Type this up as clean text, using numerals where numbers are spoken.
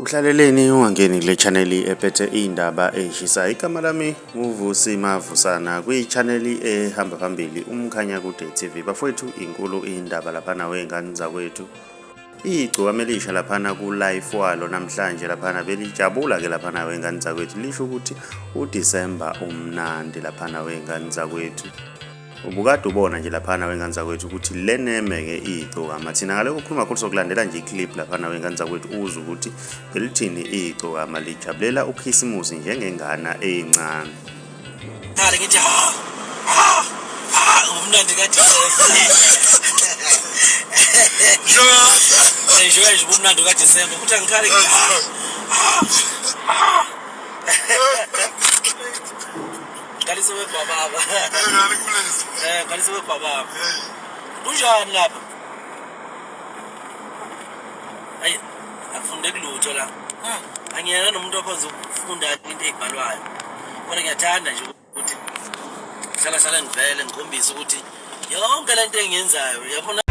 Uhlaleleni ungangeni kule channel ephethe indaba eshisayo. Igama lami uVusi Mavusana kwi-channel ehamba phambili umkhanya kude TV. Bafowethu inkulu indaba laphana wengane zakwethu. Igcokama elisha laphana ku live walo namhlanje laphana belijabula ke laphana wengane zakwethu. Lisho ukuthi uDisemba umnandi laphana wengane zakwethu. Ubukade ubona nje laphana wengane zakwethu ukuthi leneme ke igcokama. Thina ngale ukukhuluma kakhulu sokulandela nje iclip laphana wengane zakwethu uzwe ukuthi belithini igcokama lijabulela uKhisimusi njengengane encane. Ngale ngithi umnandi kathi nje umnandi kaDisemba ukuthi angikhale Kalise webaba. Kalise webaba. Kunjani lapha? Hayi, akufunde kulutho la. Angiyena nomuntu ophoza ukufunda into ezibhalwayo. Kodwa ngiyathanda nje ukuthi hlala ngivele ngikhombise ukuthi yonke lento engiyenzayo yabona